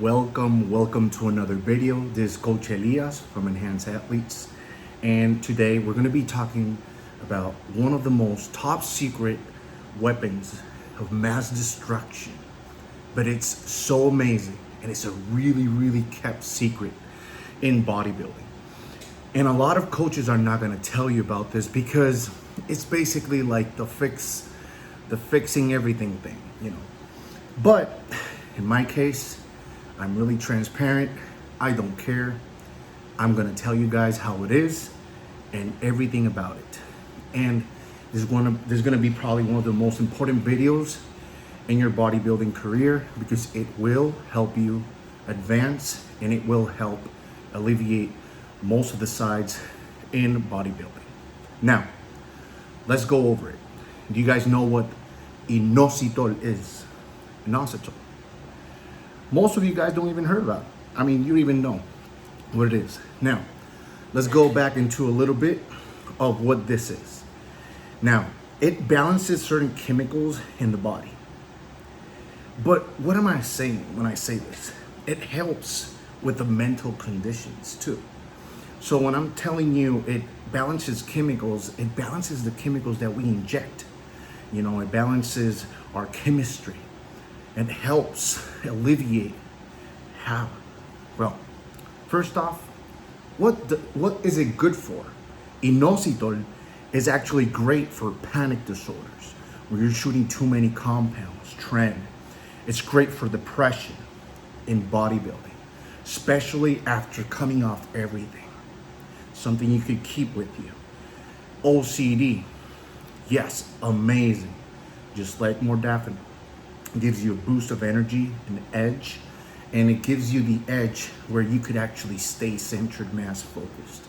Welcome to another video. This is Coach Elias from Enhanced Athletes, and today we're going to be talking about one of the most top secret weapons of mass destruction. But it's so amazing, and it's a really kept secret in bodybuilding. And a lot of coaches are not going to tell you about this because it's basically like the fixing everything thing, But in my case, I'm really transparent. I don't care. I'm gonna tell you guys how it is and everything about it. And this is gonna be probably one of the most important videos in your bodybuilding career because it will help you advance and it will help alleviate most of the sides in bodybuilding. Now, let's go over it. Do you guys know what inositol is? Inositol. Most of you guys don't even heard about it. I mean, you don't even know what it is. Now, let's go back into a little bit of what this is. Now, it balances certain chemicals in the body. But what am I saying when I say this? It helps with the mental conditions too. So when I'm telling you it balances chemicals, it balances the chemicals that we inject. It balances our chemistry. It helps alleviate how? Well, first off, what is it good for? Inositol is actually great for panic disorders, where you're shooting too many compounds, trend. It's great for depression in bodybuilding, especially after coming off everything. Something you could keep with you. OCD, yes, amazing. Just like modafinil. It gives you a boost of energy, an edge, and it gives you the edge where you could actually stay centered, mass focused.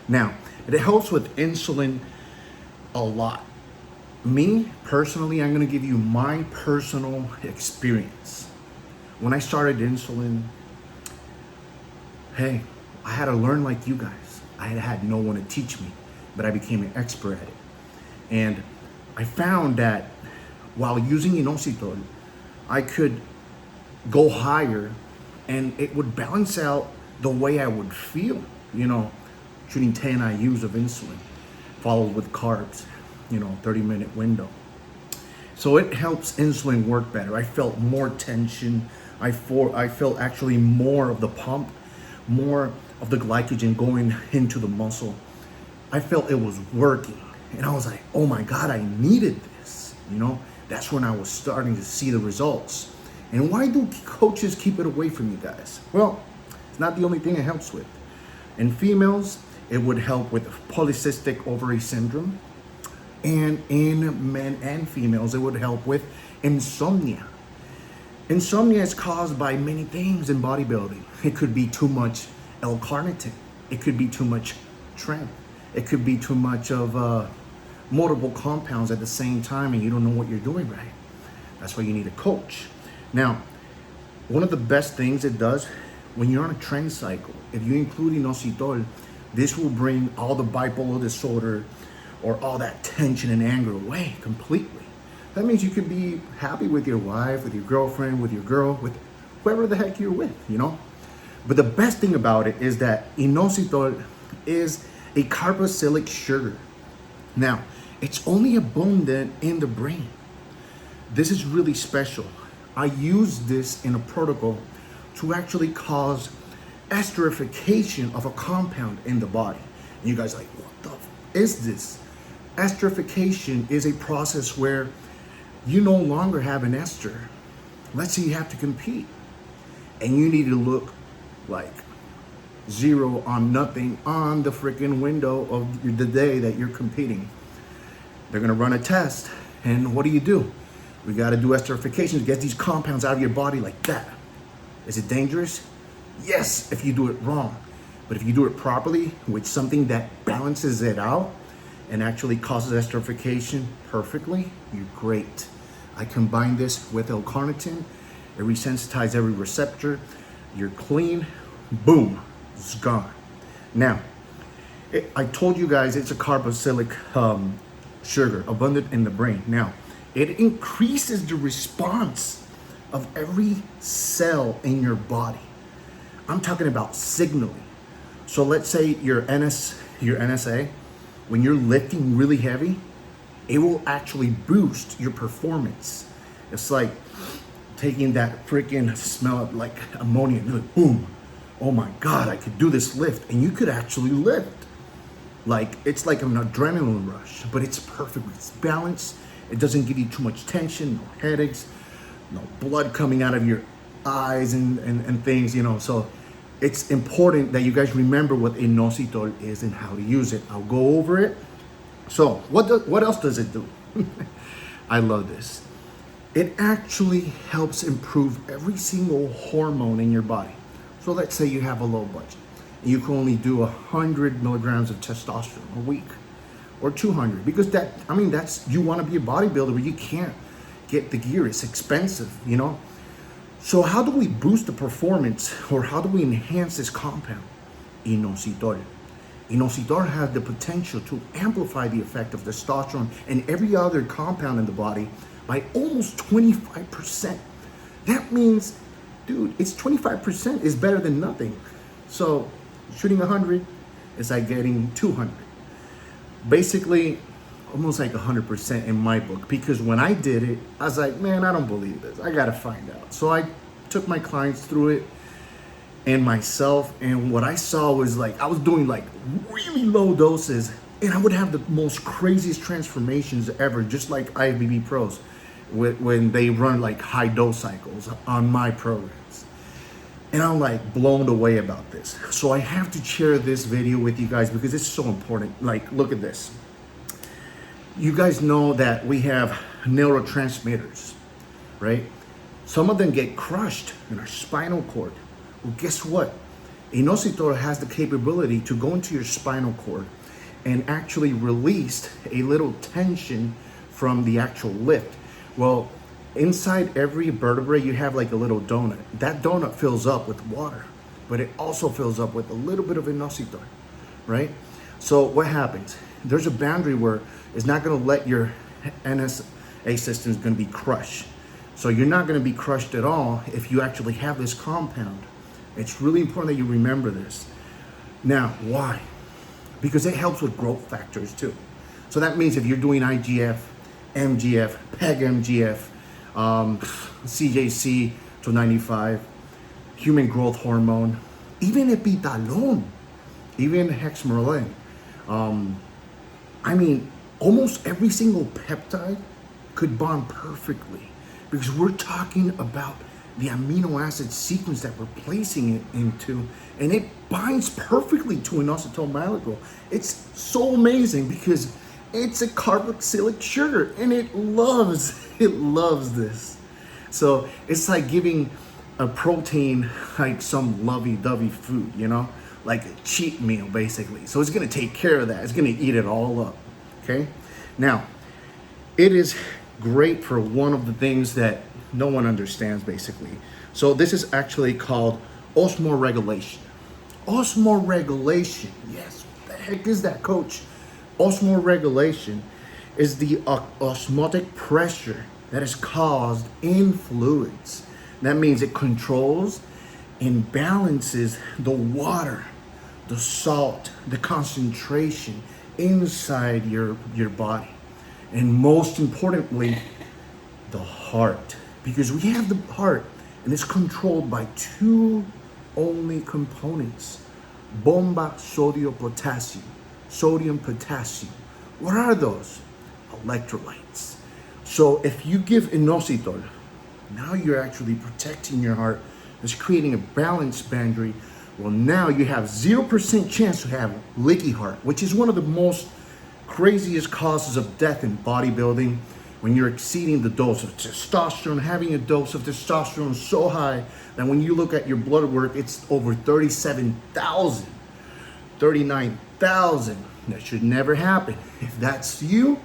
Now, it helps with insulin a lot. Me, personally, I'm gonna give you my personal experience. When I started insulin, hey, I had to learn like you guys. I had no one to teach me, but I became an expert at it. And I found that while using inositol, I could go higher and it would balance out the way I would feel, shooting 10 IUs of insulin, followed with carbs, 30-minute window. So it helps insulin work better. I felt more tension. I felt actually more of the pump, more of the glycogen going into the muscle. I felt it was working. And I was like, oh my God, I needed this, That's when I was starting to see the results. And why do coaches keep it away from you guys? Well, it's not the only thing it helps with. In females, it would help with polycystic ovary syndrome. And in men and females, it would help with insomnia. Insomnia is caused by many things in bodybuilding. It could be too much L-carnitine. It could be too much tren. It could be too much of multiple compounds at the same time and you don't know what you're doing right. That's why you need a coach. Now, one of the best things it does when you're on a trend cycle, if you include inositol, this will bring all the bipolar disorder or all that tension and anger away completely. That means you could be happy with your wife, with your girlfriend, with your girl, with whoever the heck you're with, But the best thing about it is that inositol is a carboxylic sugar. Now, it's only abundant in the brain. This is really special. I use this in a protocol to actually cause esterification of a compound in the body. And you guys are like, what the is this? Esterification is a process where you no longer have an ester. Let's say you have to compete and you need to look like 0 on nothing on the freaking window of the day that you're competing. They're gonna run a test, and what do? We gotta do esterification to get these compounds out of your body like that. Is it dangerous? Yes, if you do it wrong. But if you do it properly with something that balances it out and actually causes esterification perfectly, you're great. I combine this with L-carnitine. It resensitizes every receptor. You're clean. Boom. It's gone. Now, I told you guys it's a carboxylic sugar abundant in the brain. Now, it increases the response of every cell in your body. I'm talking about signaling. So let's say your NSA, when you're lifting really heavy, it will actually boost your performance. It's like taking that freaking smell of like ammonia and like, boom, oh my God, I could do this lift. And you could actually lift. Like, it's like an adrenaline rush, but it's perfect. It's balanced. It doesn't give you too much tension, no headaches, no blood coming out of your eyes and things, you know. So it's important that you guys remember what inositol is and how to use it. I'll go over it. So what else does it do? I love this. It actually helps improve every single hormone in your body. So let's say you have a low budget. You can only do 100 milligrams of testosterone a week, or 200, because that's, you want to be a bodybuilder, but you can't get the gear. It's expensive, you know? So how do we boost the performance, or how do we enhance this compound? Inositol. Inositol has the potential to amplify the effect of testosterone and every other compound in the body by almost 25%. That means, dude, it's 25% is better than nothing. So shooting 100 is like getting 200. Basically, almost like 100% in my book, because when I did it, I was like, man, I don't believe this. I got to find out. So I took my clients through it and myself, and what I saw was like, I was doing like really low doses, and I would have the most craziest transformations ever, just like IFBB pros when they run like high dose cycles on my programs. And I'm like blown away about this. So I have to share this video with you guys because it's so important. Like, look at this. You guys know that we have neurotransmitters, right? Some of them get crushed in our spinal cord. Well, guess what? Inositol has the capability to go into your spinal cord and actually release a little tension from the actual lift. Well, inside every vertebrae, you have like a little donut. That donut fills up with water, but it also fills up with a little bit of inositol, right? So what happens? There's a boundary where it's not going to let your NSA system is going to be crushed. So you're not going to be crushed at all if you actually have this compound. It's really important that you remember this. Now, why? Because it helps with growth factors too. So that means if you're doing IGF, MGF, PEG-MGF, CJC to 95, human growth hormone, even epitalon, even hexmerlin. I mean, almost every single peptide could bond perfectly, because we're talking about the amino acid sequence that we're placing it into, and it binds perfectly to inositol molecule. It's so amazing because it's a carboxylic sugar, and it loves this. So it's like giving a protein like some lovey-dovey food, you know, like a cheat meal basically. So it's gonna take care of that. It's gonna eat it all up, okay? Now, it is great for one of the things that no one understands basically. So this is actually called osmoregulation. Osmoregulation, yes, what the heck is that, coach? Osmoregulation is the osmotic pressure that is caused in fluids. That means it controls and balances the water, the salt, the concentration inside your body. And most importantly, the heart. Because we have the heart, and it's controlled by two only components: bomba, sodium, potassium. Sodium, potassium. What are those? Electrolytes. So if you give inositol, now you're actually protecting your heart. It's creating a balanced boundary. Well, now you have 0% chance to have leaky heart, which is one of the most craziest causes of death in bodybuilding. When you're exceeding the dose of testosterone, having a dose of testosterone so high that when you look at your blood work, it's over 37,000, 39,000. That should never happen. If that's you,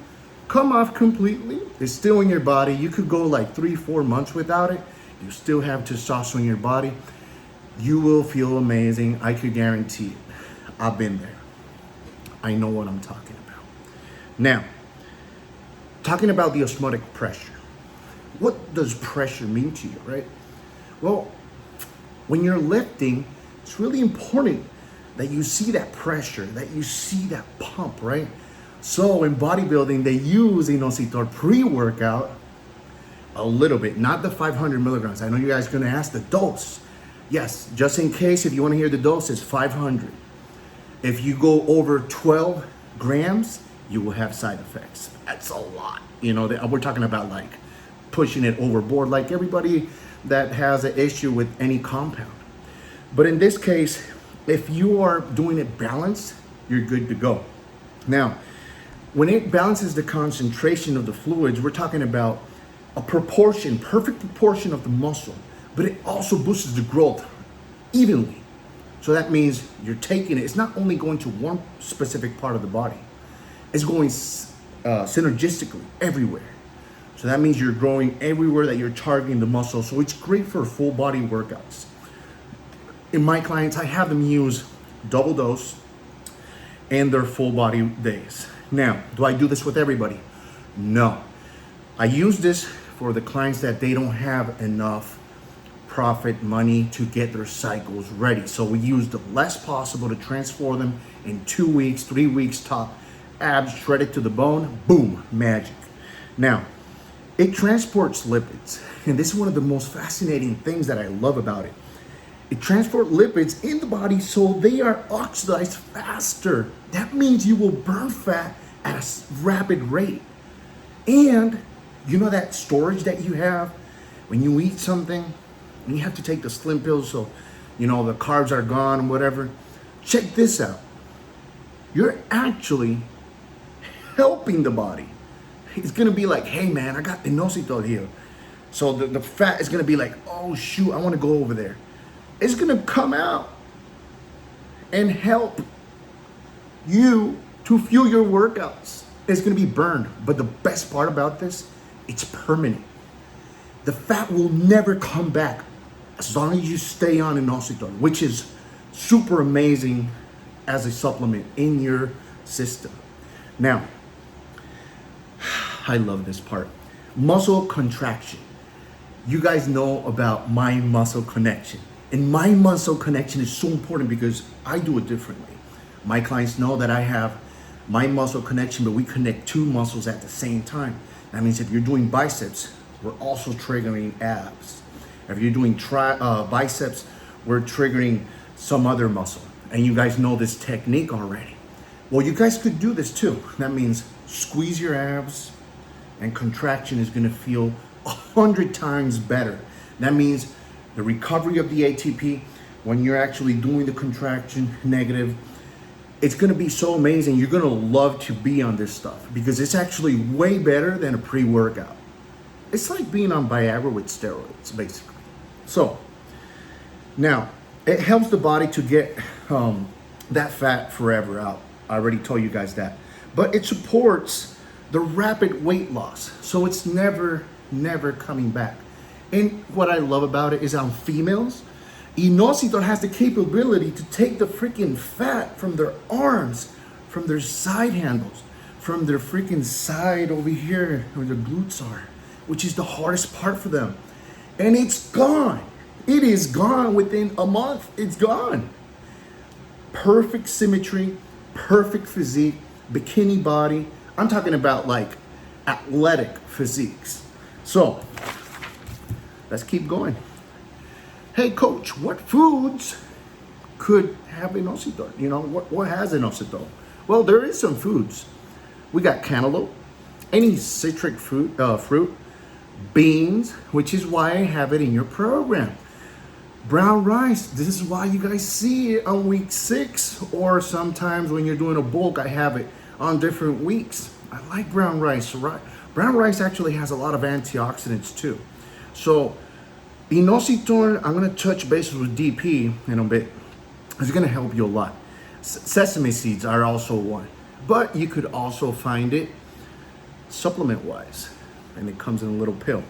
come off completely. It's still in your body. You could go like 3-4 months without it. You still have testosterone in your body. You will feel amazing. I could guarantee it. I've been there. I know what I'm talking about. Now, talking about the osmotic pressure. what does pressure mean to you, right? Well, when you're lifting, it's really important that you see that pressure, that you see that pump, right? So in bodybuilding, they use Inositol pre-workout a little bit, not the 500 milligrams. I know you guys are gonna ask the dose. Yes, just in case, if you wanna hear the dose, it's 500. If you go over 12 grams, you will have side effects. That's a lot. You know, we're talking about like pushing it overboard, like everybody that has an issue with any compound. But in this case, if you are doing it balanced, you're good to go. Now, when it balances the concentration of the fluids, we're talking about a proportion, perfect proportion of the muscle, but it also boosts the growth evenly. So that means you're taking it, it's not only going to one specific part of the body, it's going synergistically everywhere. So that means you're growing everywhere that you're targeting the muscle. So it's great for full body workouts. In my clients, I have them use double dose and their full body days. Now, do I do this with everybody? No. I use this for the clients that they don't have enough profit money to get their cycles ready. So we use the less possible to transform them in 2 weeks, 3 weeks top. Abs shredded to the bone, boom, magic. Now, it transports lipids, and this is one of the most fascinating things that I love about it. It transports lipids in the body so they are oxidized faster. That means you will burn fat at a rapid rate. And you know that storage that you have when you eat something and you have to take the slim pills so you know the carbs are gone and whatever. Check this out. You're actually helping the body. It's gonna be like, hey man, I got inositol here. So the fat is gonna be like, oh shoot, I wanna go over there. It's gonna come out and help you to fuel your workouts. It's gonna be burned. But the best part about this, it's permanent. The fat will never come back as long as you stay on inositol, which is super amazing as a supplement in your system. Now, I love this part. Muscle contraction. You guys know about mind muscle connection. And mind muscle connection is so important because I do it differently. My clients know that I have mind muscle connection, but we connect two muscles at the same time. That means if you're doing biceps, we're also triggering abs. If you're doing biceps, we're triggering some other muscle. And you guys know this technique already. Well, you guys could do this too. That means squeeze your abs and contraction is gonna feel 100 times better. That means the recovery of the ATP, when you're actually doing the contraction negative, it's gonna be so amazing. You're gonna love to be on this stuff because it's actually way better than a pre-workout. It's like being on Viagra with steroids, basically. So, now, it helps the body to get that fat forever out. I already told you guys that. But it supports the rapid weight loss. So it's never coming back. And what I love about it is on females, Inositol has the capability to take the freaking fat from their arms, from their side handles, from their freaking side over here where their glutes are, which is the hardest part for them. And it's gone. It is gone within a month. It's gone. Perfect symmetry, perfect physique, bikini body. I'm talking about like athletic physiques. So let's keep going. Hey coach, what foods could have inositol? You know, what has inositol? Well, there is some foods. We got cantaloupe, any citric fruit, beans, which is why I have it in your program. Brown rice, this is why you guys see it on week 6, or sometimes when you're doing a bulk, I have it on different weeks. I like brown rice. Brown rice actually has a lot of antioxidants too. So inositol, I'm gonna touch bases with DP in a bit. It's gonna help you a lot. Sesame seeds are also one, but you could also find it supplement-wise, and it comes in a little pill.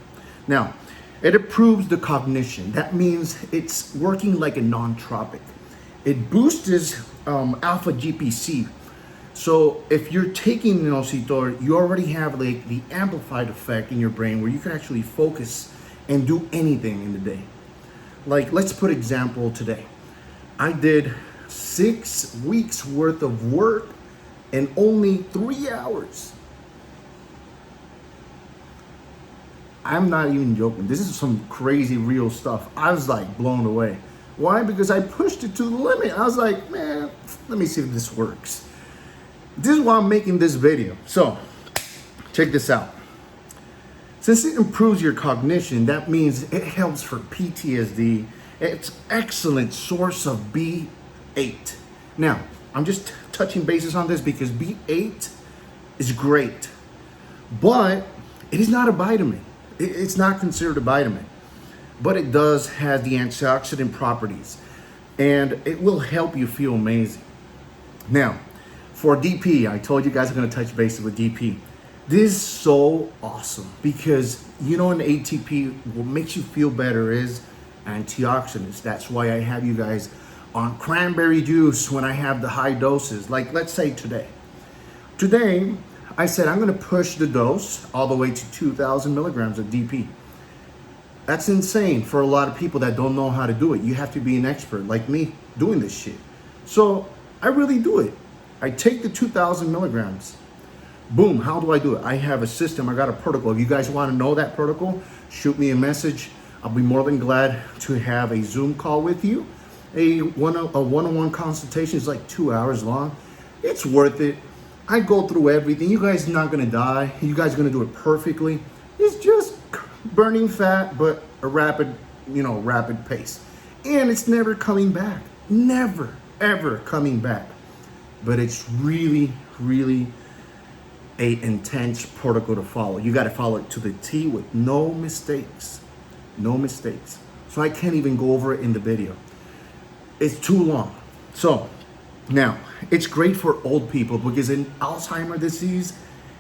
Now, it improves the cognition. That means it's working like a nootropic. It boosts alpha GPC, So if you're taking inositol, you already have like the amplified effect in your brain where you can actually focus and do anything in the day. Like, let's put example today. I did 6 weeks worth of work in only 3 hours. I'm not even joking. This is some crazy real stuff. I was like blown away. Why? Because I pushed it to the limit. I was like, man, let me see if this works. This is why I'm making this video. So, check this out. Since it improves your cognition, that means it helps for PTSD. It's excellent source of B8. Now, I'm just touching bases on this because B8 is great, but it is not a vitamin. It's not considered a vitamin, but it does have the antioxidant properties, and it will help you feel amazing. Now, for DP, I told you guys I'm going to touch bases with DP. This is so awesome because, you know, in ATP, what makes you feel better is antioxidants. That's why I have you guys on cranberry juice when I have the high doses. Like, let's say today. Today, I said I'm going to push the dose all the way to 2,000 milligrams of DP. That's insane for a lot of people that don't know how to do it. You have to be an expert like me doing this shit. So I really do it. I take the 2,000 milligrams. Boom, how do I do it? I have a system, I got a protocol. If you guys want to know that protocol, shoot me a message. I'll be more than glad to have a Zoom call with you. A one-on-one consultation is like 2 hours long. It's worth it. I go through everything. You guys are not gonna die. You guys are gonna do it perfectly. It's just burning fat, but a rapid pace. And it's never coming back. Never, ever coming back. But it's really, really a intense protocol to follow. You got to follow it to the T with no mistakes. No mistakes. So I can't even go over it in the video. It's too long. So now, it's great for old people because in Alzheimer's disease,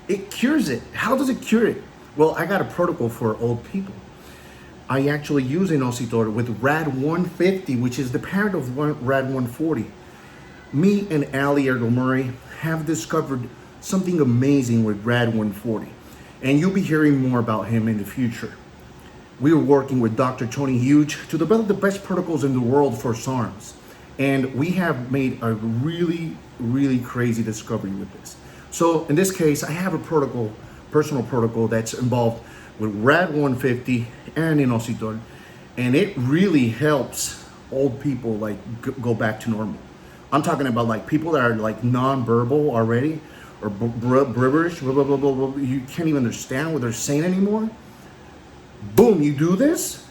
it cures it. How does it cure it? Well, I got a protocol for old people. I actually use inositol with RAD 150, which is the parent of RAD 140. Me and Ali Ergo-Murray have discovered something amazing with RAD 140. And you'll be hearing more about him in the future. We are working with Dr. Tony Huge to develop the best protocols in the world for SARMs. And we have made a really, really crazy discovery with this. So in this case, I have a protocol, personal protocol that's involved with RAD 150 and inositol. And it really helps old people like go back to normal. I'm talking about like people that are like non-verbal already or gibberish, blah, blah, blah, blah, blah. You can't even understand what they're saying anymore. Boom, you do this,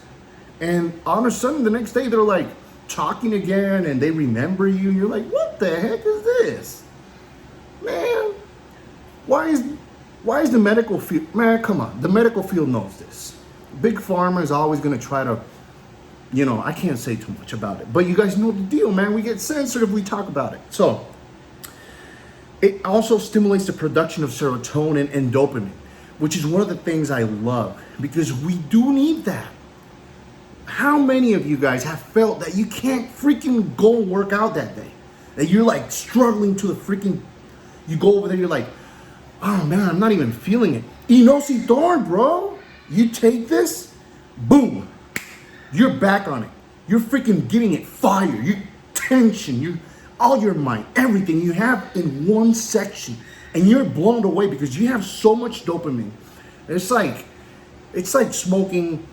and all of a sudden the next day they're like talking again and they remember you. You're like, what the heck is this? Man, why is the medical field, man, come on, the medical field knows this. Big Pharma is always gonna try to, I can't say too much about it, but you guys know the deal, man. We get censored if we talk about it. So, it also stimulates the production of serotonin and dopamine, which is one of the things I love because we do need that. How many of you guys have felt that you can't freaking go work out that day? That you're like struggling to the freaking, you go over there, you're like, oh man, I'm not even feeling it. Inositol, bro. You take this, boom, you're back on it. You're freaking giving it fire. You tension, all your mind, everything you have in one section. And you're blown away because you have so much dopamine. It's like smoking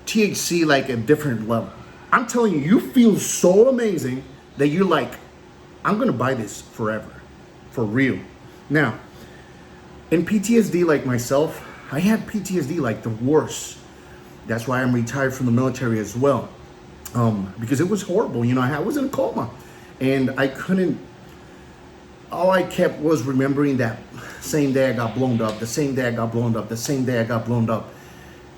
THC like a different level. I'm telling you, you feel so amazing that you're like, I'm gonna buy this forever, for real. Now, in PTSD like myself, I had PTSD like the worst. That's why I'm retired from the military as well. Because it was horrible. I was in a coma and I couldn't, all I kept was remembering that same day I got blown up, the same day I got blown up, the same day I got blown up.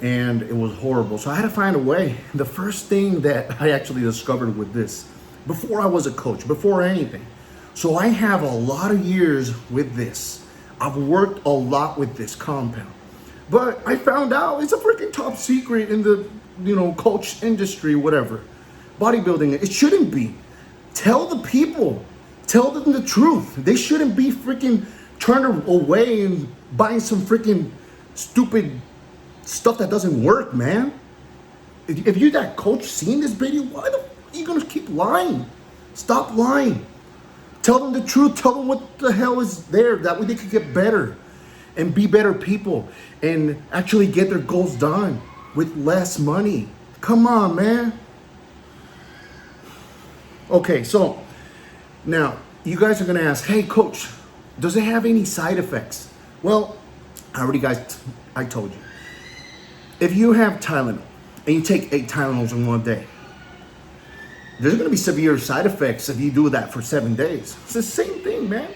And it was horrible. So I had to find a way. The first thing that I actually discovered with this, before I was a coach, before anything. So I have a lot of years with this. I've worked a lot with this compound. But I found out it's a freaking top secret in the, coach industry, whatever. Bodybuilding, it shouldn't be. Tell the people. Tell them the truth. They shouldn't be freaking turning away and buying some freaking stupid stuff that doesn't work, man. If you're that coach seeing this video, why the f are you gonna keep lying? Stop lying. Tell them the truth. Tell them what the hell is there. That way they could get better and be better people and actually get their goals done with less money. Come on, man. Okay, so now you guys are gonna ask, hey coach, does it have any side effects? Well, I told you. If you have Tylenol and you take 8 Tylenols in one day, there's gonna be severe side effects if you do that for 7 days. It's the same thing, man.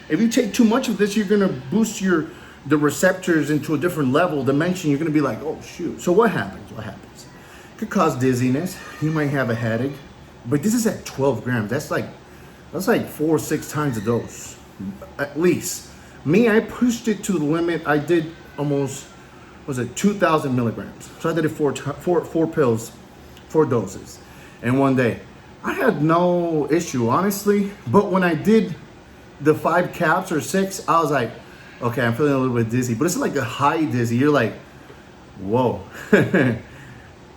If you take too much of this, you're gonna boost the receptors into a different level, dimension. You're gonna be like, oh shoot. So what happens? It could cause dizziness. You might have a headache, but this is at 12 grams. That's like 4 or 6 times the dose, at least. Me, I pushed it to the limit. I did almost, 2,000 milligrams. So I did it four pills, 4 doses in one day. I had no issue, honestly. But when I did the 5 caps or 6, I was like, okay, I'm feeling a little bit dizzy. But it's like a high dizzy. You're like, whoa.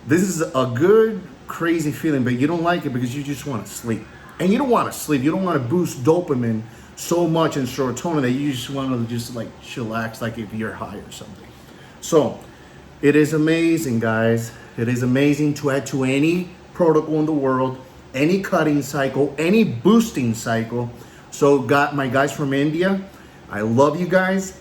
This is a good, crazy feeling, but you don't like it because you just want to sleep. And you don't want to sleep. You don't want to boost dopamine so much and serotonin that you just want to just like chillax like if you're high or something. So it is amazing, guys. It is amazing to add to any protocol in the world, any cutting cycle, any boosting cycle. So got my guys from India, I love you guys.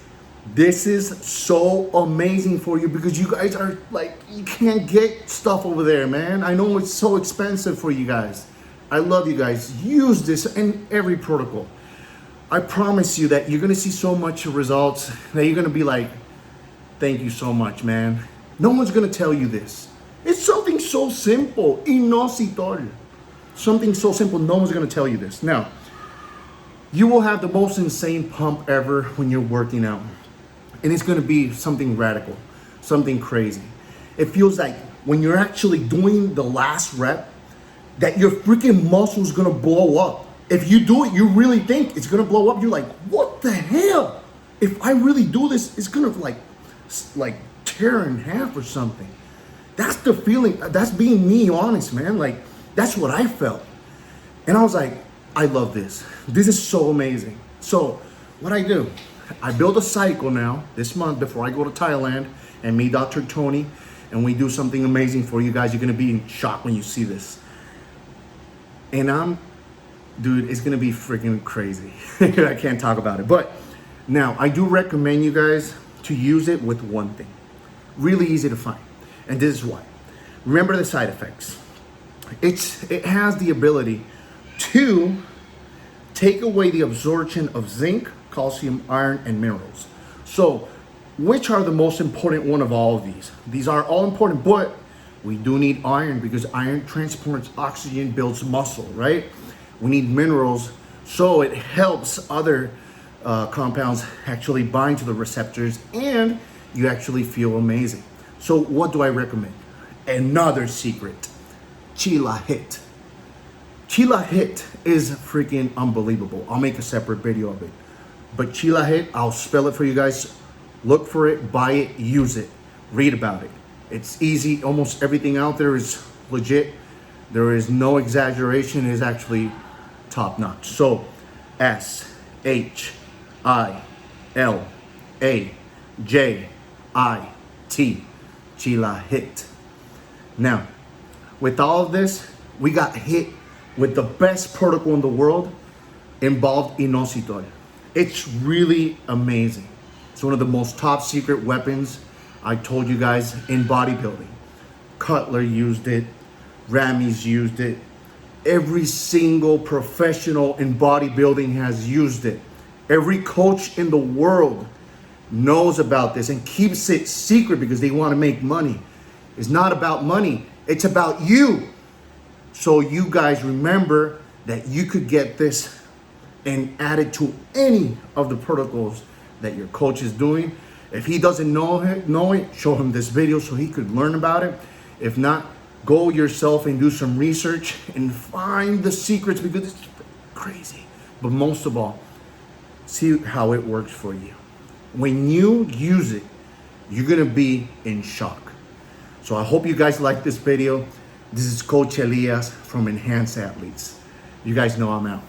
This is so amazing for you because you guys are like, you can't get stuff over there, man. I know it's so expensive for you guys. I love you guys. Use this in every protocol. I promise you that you're gonna see so much results that you're gonna be like, thank you so much, man. No one's gonna tell you this. It's something so simple. Inositol. Something so simple, no one's gonna tell you this. Now, you will have the most insane pump ever when you're working out. And it's gonna be something radical, something crazy. It feels like when you're actually doing the last rep, that your freaking muscle's gonna blow up. If you do it, you really think it's gonna blow up. You're like, what the hell? If I really do this, it's gonna like tear in half or something. That's the feeling. That's being me honest, man. Like, that's what I felt. And I was like, I love this. This is so amazing. So what I do, I build a cycle now this month before I go to Thailand, and me, Dr. Tony, and we do something amazing for you guys. You're gonna be in shock when you see this. And dude, it's gonna be freaking crazy. I can't talk about it. But now I do recommend you guys to use it with one thing. Really easy to find. And this is why. Remember the side effects. It has the ability to take away the absorption of zinc, calcium, iron, and minerals. So, which are the most important one of all of these? These are all important, but we do need iron because iron transports oxygen, builds muscle, right? We need minerals, so it helps other compounds actually bind to the receptors and you actually feel amazing. So what do I recommend? Another secret, Chila Hit. Chila Hit is freaking unbelievable. I'll make a separate video of it. But Chila Hit, I'll spell it for you guys. Look for it, buy it, use it, read about it. It's easy. Almost everything out there is legit. There is no exaggeration. It is actually top notch. So SHILAJIT, Chila Hit. Now, with all of this, we got hit with the best protocol in the world involved Inositol. It's really amazing. It's one of the most top secret weapons I told you guys in bodybuilding. Cutler used it, Ramy's used it. Every single professional in bodybuilding has used it. Every coach in the world knows about this and keeps it secret because they want to make money. It's not about money, it's about you. So you guys remember that you could get this and add it to any of the protocols that your coach is doing. If he doesn't know it, show him this video so he could learn about it. If not, go yourself and do some research and find the secrets because it's crazy. but most of all, see how it works for you. When you use it, you're gonna be in shock. So I hope you guys like this video. This is Coach Elias from Enhanced Athletes. You guys know I'm out.